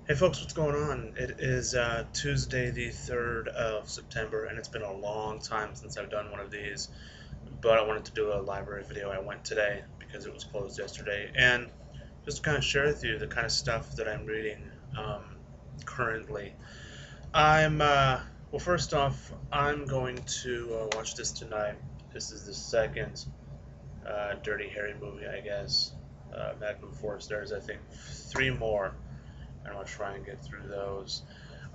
Hey folks, what's going on? It is Tuesday the 3rd of September, and it's been a long time since I've done one of these, but I wanted to do a library video. I went today because it was closed yesterday, and just to kind of share with you the kind of stuff that I'm reading um, currently. Well, first off, I'm going to watch this tonight. This is the second Dirty Harry movie, I guess. Magnum Force, there's, I think, three more. I'm going to try and get through those.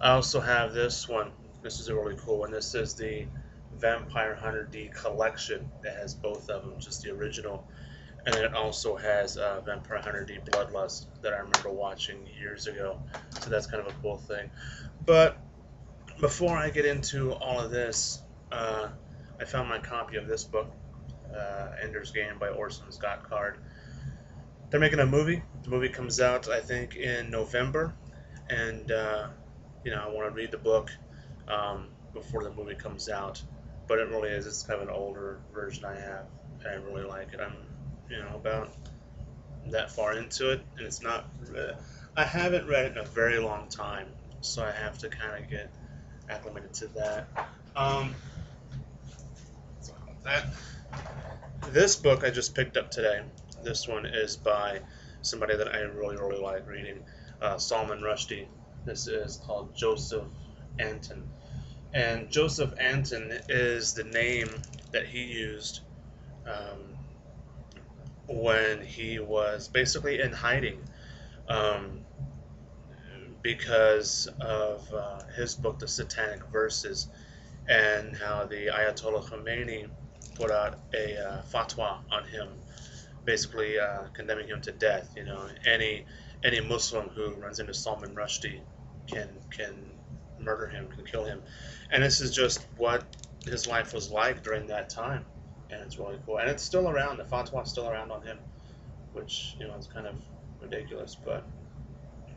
I also have this one. This is a really cool one. This is the Vampire Hunter D collection. It has both of them, just the original. And then it also has Vampire Hunter D Bloodlust that I remember watching years ago. So that's kind of a cool thing. But before I get into all of this, I found my copy of this book, Ender's Game by Orson Scott Card. They're making a movie. The movie comes out, I think, in November, and I want to read the book before the movie comes out. But it really is. It's kind of an older version I have, and I really like it. I'm, about that far into it, and it's not. I haven't read it in a very long time, so I have to kind of get acclimated to that. Sorry about that. This book I just picked up today. This one is by somebody that I really, really like reading, Salman Rushdie. This is called Joseph Anton. And Joseph Anton is the name that he used when he was basically in hiding um, because of his book, The Satanic Verses, and how the Ayatollah Khomeini put out a fatwa on him, basically condemning him to death. Any Muslim who runs into Salman Rushdie can murder him, can kill him, and this is just what his life was like during that time, and it's really cool. And it's still around. The fatwa is still around on him, which is kind of ridiculous. But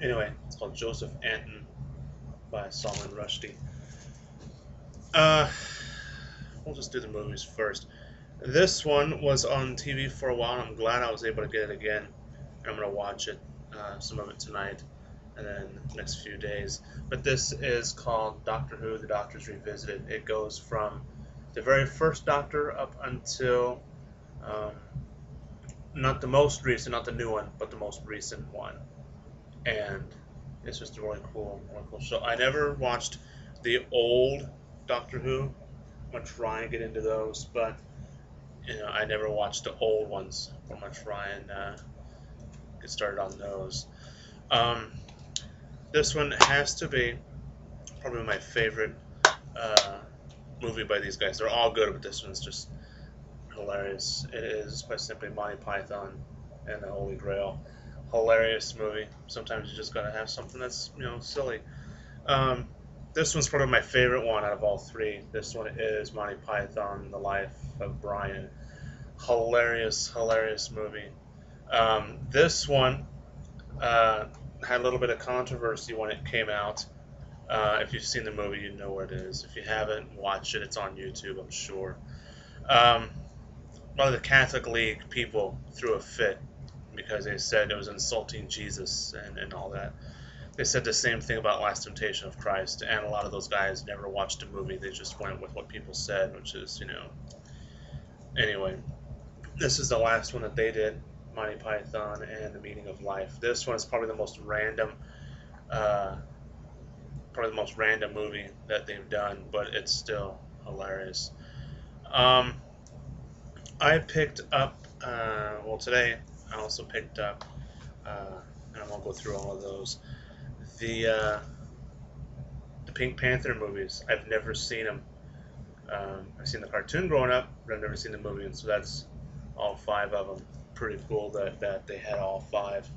anyway, it's called Joseph Anton by Salman Rushdie. Uh, we'll just do the movies first. This one was on TV for a while. I'm glad I was able to get it again. I'm going to watch it, some of it tonight, and then the next few days. But this is called Doctor Who, The Doctors Revisited. It goes from the very first Doctor up until, not the most recent, not the new one, but the most recent one. And it's just a really cool show. I never watched the old Doctor Who. I'm going to try and get into those, but I never watched the old ones. I'm gonna try and get started on those. This one has to be probably my favorite movie by these guys. They're all good, but this one's just hilarious. It is quite simply Monty Python and the Holy Grail. Hilarious movie. Sometimes you just gotta have something that's silly. This one's probably my favorite one out of all three. This one is Monty Python, The Life of Brian. Hilarious movie. This one had a little bit of controversy when it came out. If you've seen the movie, you know where it is. If you haven't, watch it. It's on YouTube, I'm sure. A lot of the Catholic League people threw a fit because they said it was insulting Jesus and all that. They said the same thing about Last Temptation of Christ, and a lot of those guys never watched the movie. They just went with what people said, which is, Anyway, this is the last one that they did, Monty Python and the Meaning of Life. This one is probably the most random, movie that they've done, but it's still hilarious. I picked up, today I also picked up, and I won't go through all of those, the Pink Panther movies. I've never seen them. I've seen the cartoon growing up, but I've never seen the movie, and so that's all 5 of them. Pretty cool that they had all 5.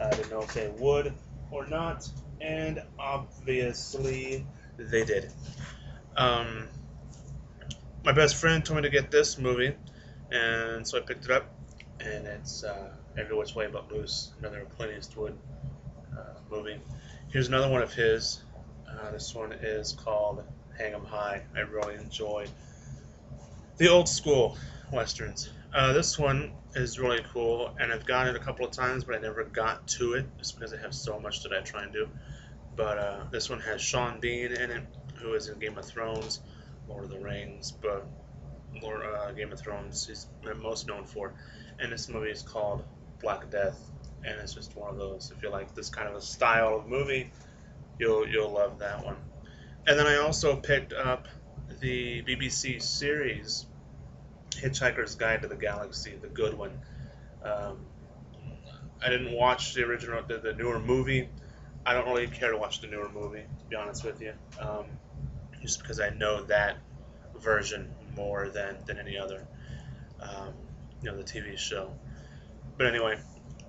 I didn't know if they would or not, and obviously they did. My best friend told me to get this movie, and so I picked it up, and it's Every Which Way But Loose, another Clint Eastwood movie. Here's another one of his. This one is called Hang 'em High. I really enjoy the old school westerns. This one is really cool, and I've gotten it a couple of times, but I never got to it just because I have so much that I try and do. But this one has Sean Bean in it, who is in Game of Thrones, Lord of the Rings, but Game of Thrones he's most known for. And this movie is called Black Death, and it's just one of those. If you like this kind of a style of movie, you'll love that one. And then I also picked up the BBC series Hitchhiker's Guide to the Galaxy, the good one. Um, I didn't watch the original, the newer movie. I don't really care to watch the newer movie, to be honest with you, just because I know that version more than any other, um, the TV show. But anyway,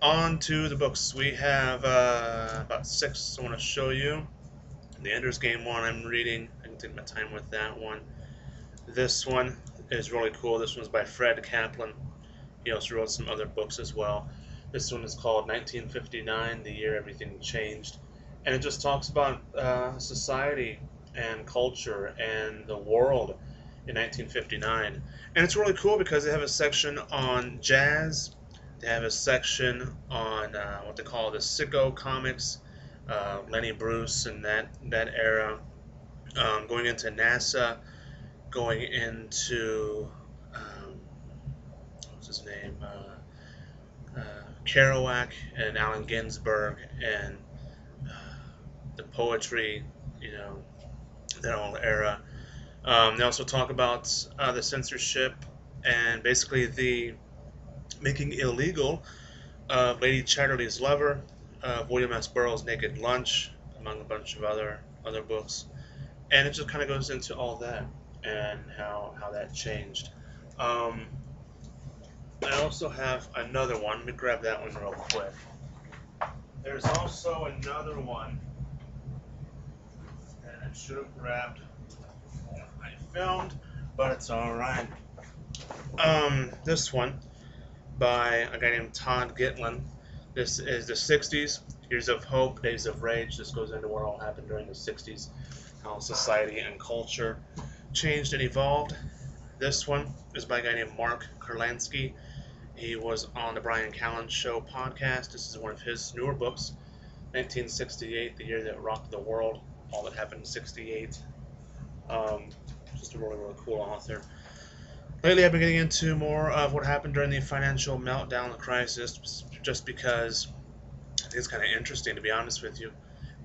on to the books. We have about six I want to show you. The Ender's Game one I'm reading. I can take my time with that one. This one is really cool. This one's by Fred Kaplan. He also wrote some other books as well. This one is called 1959, the year everything changed. And it just talks about society and culture and the world in 1959. And it's really cool because they have a section on jazz. They have a section on what they call the sicko comics, Lenny Bruce and that era, going into NASA, going into what's his name, Kerouac and Allen Ginsberg and the poetry, that whole era. They also talk about the censorship and basically the making illegal of Lady Chatterley's Lover, William S. Burroughs' Naked Lunch, among a bunch of other books. And it just kind of goes into all that and how that changed. I also have another one. Let me grab that one real quick. There's also another one that I should have grabbed when I filmed, but it's alright. This one by a guy named Todd Gitlin. This is the 60's, Years of Hope, Days of Rage. This goes into what all happened during the 60's, how society and culture changed and evolved. This one is by a guy named Mark Kurlansky. He was on the Brian Callen Show podcast. This is one of his newer books, 1968, the year that rocked the world, all that happened in 68. Just a really, really cool author. Lately, I've been getting into more of what happened during the financial meltdown, the crisis, just because it's kind of interesting, to be honest with you.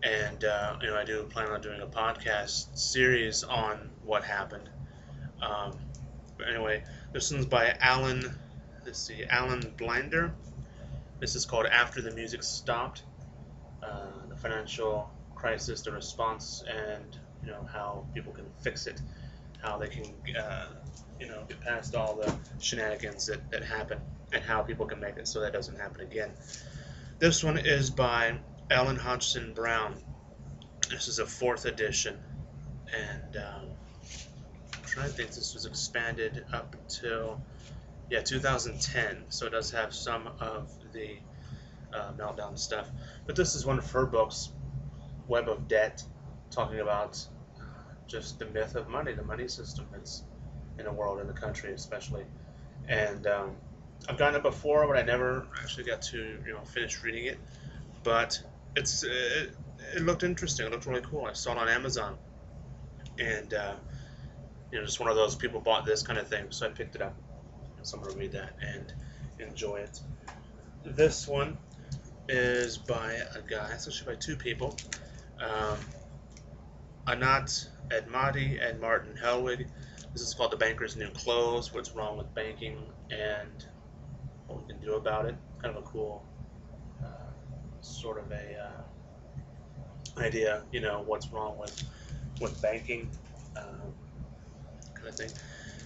And, I do plan on doing a podcast series on what happened. But anyway, this one's by Alan Blinder. This is called After the Music Stopped, the financial crisis, the response, and how people can fix it, how they can get past all the shenanigans that happen, and how people can make it so that doesn't happen again. This one is by Ellen Hodgson Brown. This is a 4th edition, and I'm trying to think, this was expanded up until 2010, so it does have some of the meltdown stuff. But this is one of her books, Web of Debt, talking about just the myth of money, the money system that's in the world, in the country especially. And I've gotten it before, but I never actually got to finish reading it. But it looked interesting. It looked really cool. I saw it on Amazon, and just one of those people bought this kind of thing, so I picked it up. So I'm going to read that and enjoy it. This one is by a guy, it's actually by two people, Anat Admati and Martin Helwig. This is called The Banker's New Clothes, What's Wrong with Banking and What We Can Do About It. Kind of a cool sort of a idea, what's wrong with banking, kind of thing.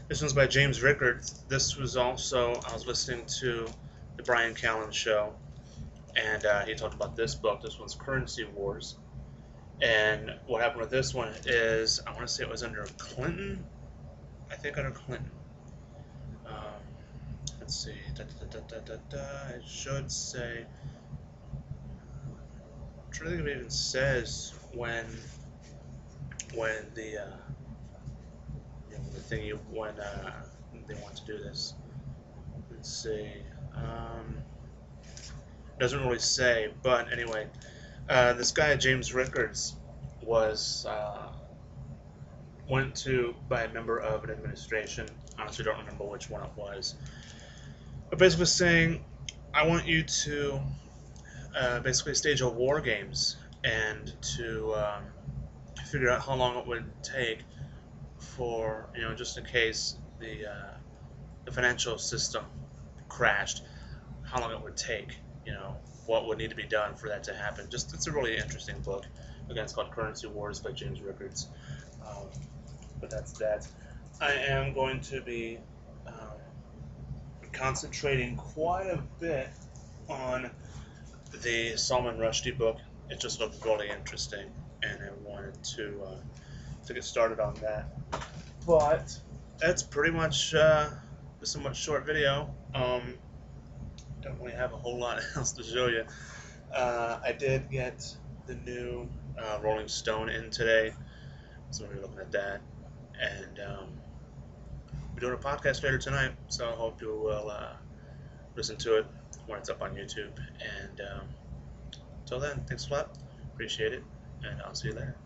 This one's by James Rickard. This was also, I was listening to the Brian Callen Show, and he talked about this book. This one's Currency Wars. And what happened with this one is, I want to say it was under Clinton. I think under Clinton. Let's see. It should say. I'm trying to think if it even says when the when they want to do this. Let's see. Doesn't really say, but anyway, This guy James Rickards was went to by a member of an administration. Honestly, don't remember which one it was. But basically saying, I want you to basically stage a war games and to figure out how long it would take for just in case the financial system crashed, how long it would take, what would need to be done for that to happen. Just it's a really interesting book. Again, it's called Currency Wars by James Rickards. Um, but that's that. I am going to be concentrating quite a bit on the Salman Rushdie book. It just looked really interesting, and I wanted to get started on that. But that's pretty much a somewhat short video. Don't really have a whole lot else to show you. I did get the new Rolling Stone in today, so we're looking at that, and we're doing a podcast later tonight. So I hope you will listen to it when it's up on YouTube. And until then, thanks a lot. Appreciate it, and I'll see you later.